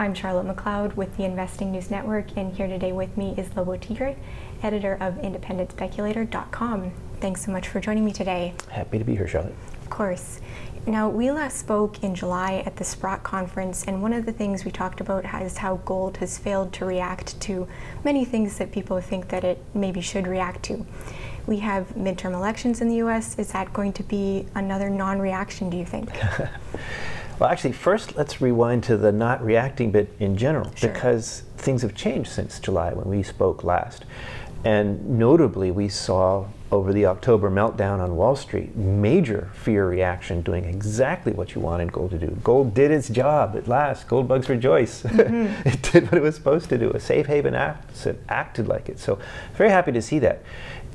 I'm Charlotte McLeod with the Investing News Network, and here today with me is Lobo Tigre, editor of IndependentSpeculator.com. Thanks so much for joining me today. Happy to be here, Charlotte. Of course. Now, we last spoke in July at the Sprott conference, and one of the things we talked about is how gold has failed to react to many things that people think that it maybe should react to. We have midterm elections in the U.S. Is that going to be another non-reaction, do you think? Well, actually, first let's rewind to the not reacting bit in general, Sure. because things have changed since July when we spoke last. And notably, we saw over the October meltdown on Wall Street, major fear reaction doing exactly what you wanted gold to do. Gold did its job at last. Gold bugs rejoice. Mm-hmm. It did what it was supposed to do. A safe haven asset acted like it. So very happy to see that.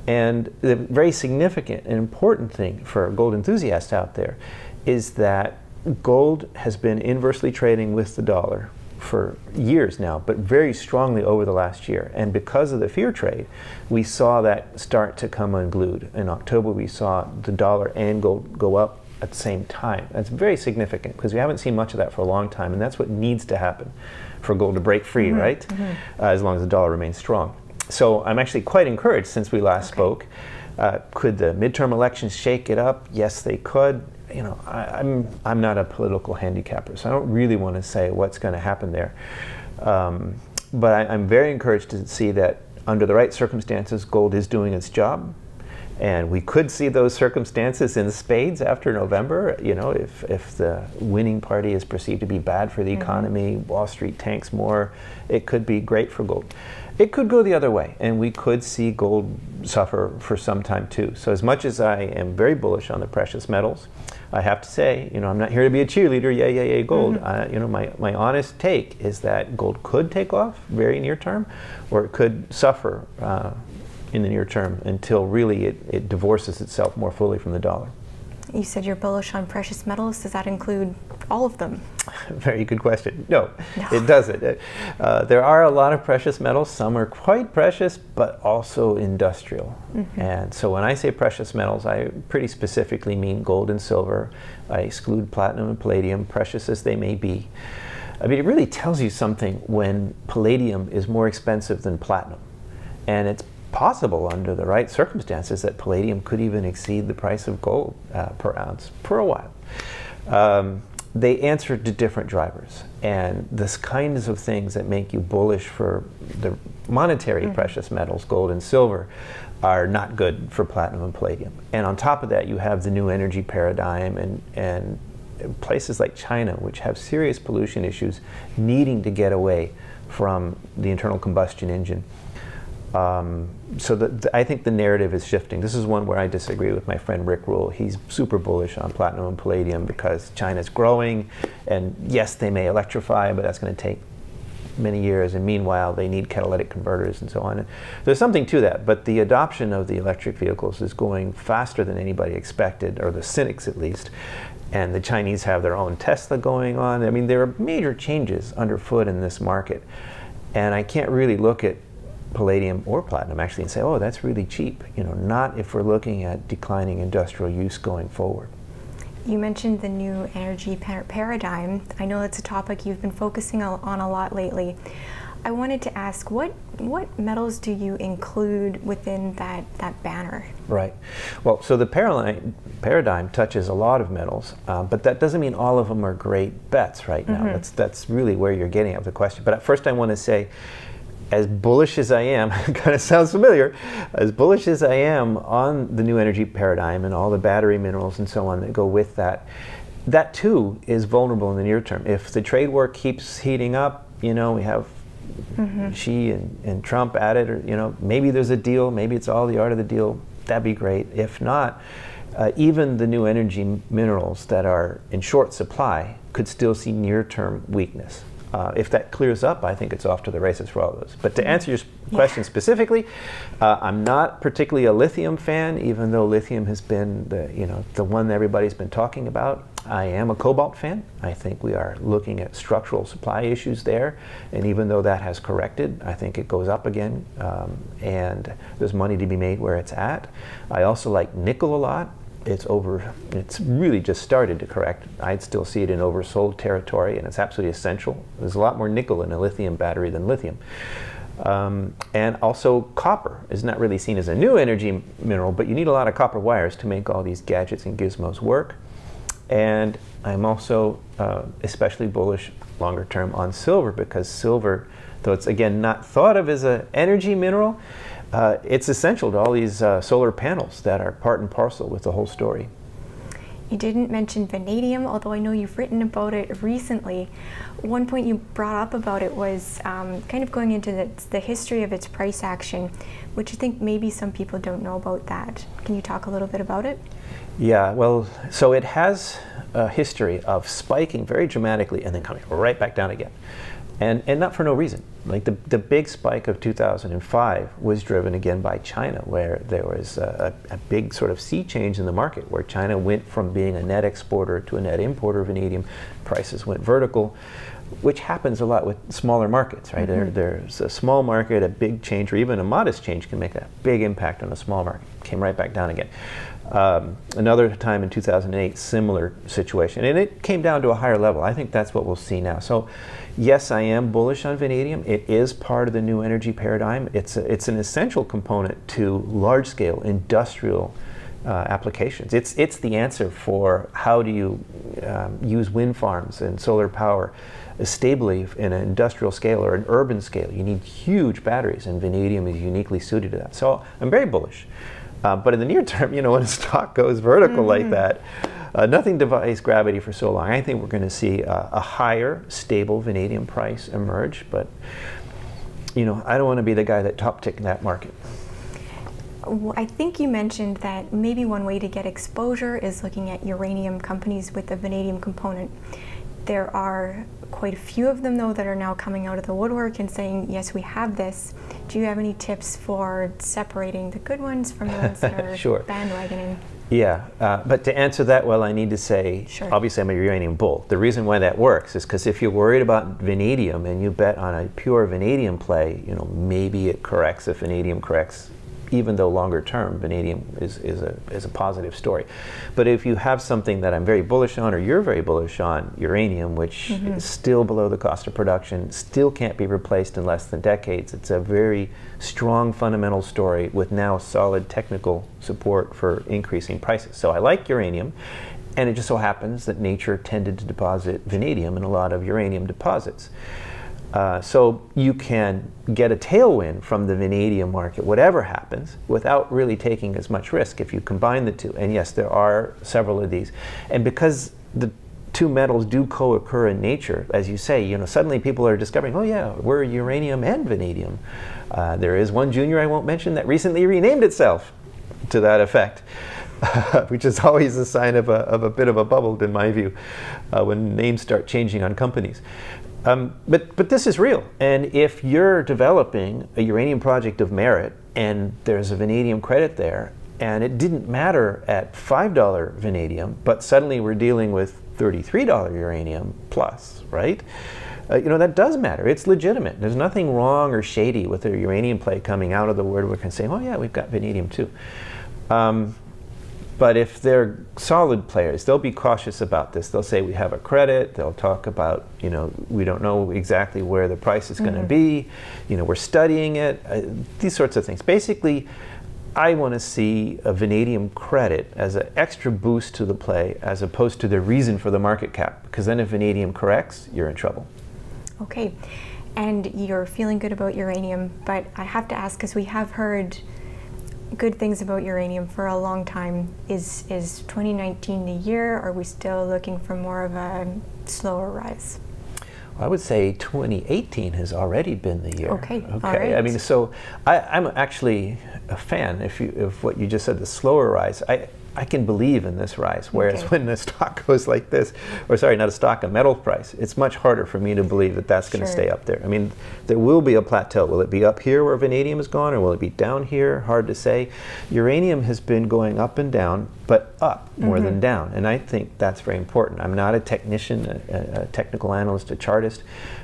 And the very significant and important thing for gold enthusiasts out there is that gold has been inversely trading with the dollar for years now, but very strongly over the last year. And because of the fear trade, we saw that start to come unglued. In October, we saw the dollar and gold go up at the same time. That's very significant because we haven't seen much of that for a long time, and that's what needs to happen for gold to break free, mm-hmm. right? Mm-hmm. As long as the dollar remains strong. So I'm actually quite encouraged since we last spoke. Could the midterm elections shake it up? Yes, they could. You know, I'm not a political handicapper, so I don't really want to say what's going to happen there. But I'm very encouraged to see that under the right circumstances, gold is doing its job. And we could see those circumstances in spades after November. You know, if the winning party is perceived to be bad for the economy, Wall Street tanks more, it could be great for gold. It could go the other way, and we could see gold suffer for some time too. So as much as I am very bullish on the precious metals, I have to say, you know, I'm not here to be a cheerleader, yay, gold. Mm-hmm. You know, my honest take is that gold could take off very near term, or it could suffer in the near term until really it divorces itself more fully from the dollar. You said you're bullish on precious metals. Does that include all of them? Very good question. No, it doesn't. There are a lot of precious metals. Some are quite precious, but also industrial. Mm-hmm. And so when I say precious metals, I pretty specifically mean gold and silver. I exclude platinum and palladium, precious as they may be. I mean, it really tells you something when palladium is more expensive than platinum. And it's possible under the right circumstances that palladium could even exceed the price of gold per ounce for a while. They answer to different drivers, and this kinds of things that make you bullish for the monetary precious metals, gold and silver, are not good for platinum and palladium. And on top of that, you have the new energy paradigm and places like China, which have serious pollution issues, needing to get away from the internal combustion engine. So I think the narrative is shifting. This is one where I disagree with my friend Rick Rule. He's super bullish on platinum and palladium because China's growing, and yes, they may electrify, but that's going to take many years, and meanwhile they need catalytic converters and so on. And there's something to that, but the adoption of the electric vehicles is going faster than anybody expected, or the cynics at least, and the Chinese have their own Tesla going on. I mean, there are major changes underfoot in this market, and I can't really look at palladium or platinum actually and say, oh, that's really cheap. You know, not if we're looking at declining industrial use going forward. You mentioned the new energy paradigm. I know it's a topic you've been focusing on a lot lately. I wanted to ask, what metals do you include within that banner? Right. Well, so the paradigm touches a lot of metals, but that doesn't mean all of them are great bets right now. That's really where you're getting at the question. But at first I want to say, as bullish as I am, kind of sounds familiar, as bullish as I am on the new energy paradigm and all the battery minerals and so on that go with that, that too is vulnerable in the near term. If the trade war keeps heating up, you know, we have Xi and Trump at it, or, you know, maybe there's a deal, maybe it's all the art of the deal, that'd be great. If not, even the new energy minerals that are in short supply could still see near-term weakness. If that clears up, I think it's off to the races for all of those. But to answer your question specifically, I'm not particularly a lithium fan, even though lithium has been the one that everybody's been talking about. I am a cobalt fan. I think we are looking at structural supply issues there, and even though that has corrected, I think it goes up again, and there's money to be made where it's at. I also like nickel a lot. it's really just started to correct. I'd still see it in oversold territory, and it's absolutely essential. There's a lot more nickel in a lithium battery than lithium. And also copper is not really seen as a new energy mineral, but you need a lot of copper wires to make all these gadgets and gizmos work. And I'm also especially bullish longer term on silver, because silver, though it's again not thought of as an energy mineral, it's essential to all these solar panels that are part and parcel with the whole story. You didn't mention vanadium, although I know you've written about it recently. One point you brought up about it was kind of going into the history of its price action, which I think maybe some people don't know about that. Can you talk a little bit about it? Yeah, well, so it has a history of spiking very dramatically and then coming right back down again. And not for no reason. Like the big spike of 2005 was driven again by China, where there was a big sort of sea change in the market, where China went from being a net exporter to a net importer of vanadium. Prices went vertical, which happens a lot with smaller markets, right? Mm-hmm. There's a small market, a big change, or even a modest change can make a big impact on a small market. Came right back down again. Another time in 2008, similar situation, and it came down to a higher level. I think that's what we'll see now. So yes, I am bullish on vanadium. It is part of the new energy paradigm. It's an essential component to large-scale industrial applications. It's the answer for how do you use wind farms and solar power stably in an industrial scale or an urban scale. You need huge batteries, and vanadium is uniquely suited to that. So I'm very bullish. But in the near term, you know, when a stock goes vertical like that, nothing defies gravity for so long. I think we're going to see a higher, stable vanadium price emerge. But, you know, I don't want to be the guy that top-ticked that market. Well, I think you mentioned that maybe one way to get exposure is looking at uranium companies with a vanadium component. There are quite a few of them, though, that are now coming out of the woodwork and saying, yes, we have this. Do you have any tips for separating the good ones from the ones that are Sure. bandwagoning? Yeah, but to answer that well, I need to say, Sure. Obviously I'm a uranium bull. The reason why that works is because if you're worried about vanadium and you bet on a pure vanadium play, you know, maybe it corrects if vanadium corrects, even though longer term vanadium is a positive story. But if you have something that I'm very bullish on, or you're very bullish on, uranium, which is still below the cost of production, still can't be replaced in less than decades. It's a very strong fundamental story with now solid technical support for increasing prices. So I like uranium, and it just so happens that nature tended to deposit vanadium in a lot of uranium deposits. So you can get a tailwind from the vanadium market, whatever happens, without really taking as much risk if you combine the two. And yes, there are several of these. And because the two metals do co-occur in nature, as you say, you know, suddenly people are discovering, oh yeah, we're uranium and vanadium. There is one junior I won't mention that recently renamed itself to that effect. Which is always a sign of a bit of a bubble, in my view, when names start changing on companies. But this is real, and if you're developing a uranium project of merit and there's a vanadium credit there, and it didn't matter at $5 vanadium, but suddenly we're dealing with $33 uranium plus, right? You know, that does matter. It's legitimate. There's nothing wrong or shady with a uranium play coming out of the woodwork and saying, oh yeah, we've got vanadium too. But if they're solid players, they'll be cautious about this. They'll say we have a credit. They'll talk about, you know, we don't know exactly where the price is going to be. You know, we're studying it. These sorts of things. Basically, I want to see a vanadium credit as an extra boost to the play, as opposed to the reason for the market cap. Because then if vanadium corrects, you're in trouble. Okay. And you're feeling good about uranium, but I have to ask, because we have heard good things about uranium for a long time. Is 2019 the year? Or are we still looking for more of a slower rise? I would say 2018 has already been the year. Okay. All right. I mean, so I'm actually a fan of what you just said, the slower rise. I can believe in this rise, whereas when the stock goes like this, or sorry, not a stock, a metal price, it's much harder for me to believe that that's going to stay up there. I mean, there will be a plateau. Will it be up here where vanadium is gone, or will it be down here? Hard to say. Uranium has been going up and down, but up more than down, and I think that's very important. I'm not a technician, a technical analyst, a chartist,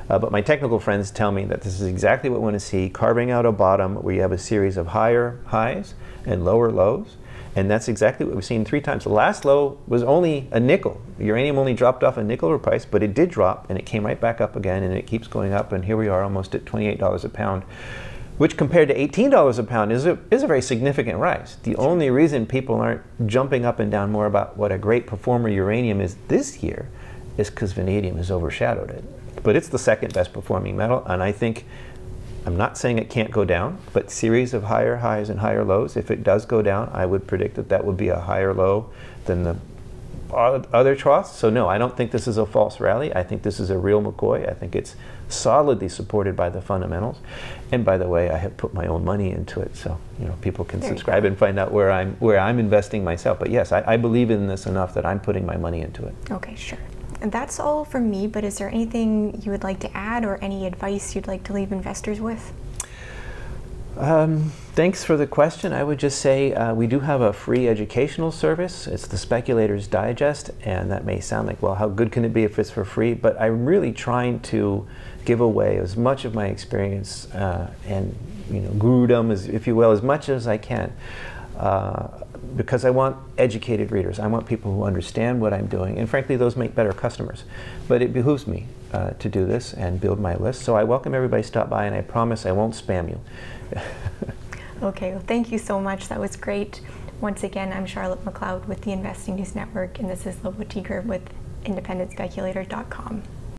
but my technical friends tell me that this is exactly what we want to see, carving out a bottom where you have a series of higher highs and lower lows, And that's exactly what we've seen 3 times. The last low was only a nickel. Uranium only dropped off a nickel price, but it did drop, and it came right back up again, and it keeps going up, and here we are almost at $28 a pound, which compared to $18 a pound is a very significant rise. The only reason people aren't jumping up and down more about what a great performer uranium is this year is because vanadium has overshadowed it. But it's the second best performing metal, and I think, I'm not saying it can't go down, but series of higher highs and higher lows. If it does go down, I would predict that that would be a higher low than the other troughs. So no, I don't think this is a false rally. I think this is a real McCoy. I think it's solidly supported by the fundamentals. And by the way, I have put my own money into it, so people can subscribe and find out where I'm investing myself. But yes, I believe in this enough that I'm putting my money into it. Okay, sure. And that's all from me, but is there anything you would like to add or any advice you'd like to leave investors with? Thanks for the question. I would just say we do have a free educational service. It's the Speculator's Digest, and that may sound like, well, how good can it be if it's for free? But I'm really trying to give away as much of my experience and gurudom, if you will, as much as I can. Because I want educated readers. I want people who understand what I'm doing, and frankly, those make better customers. But it behooves me to do this and build my list. So I welcome everybody to stop by, and I promise I won't spam you. Okay, well, thank you so much. That was great. Once again, I'm Charlotte McLeod with the Investing News Network, and this is Lobo Tiger with IndependentSpeculator.com.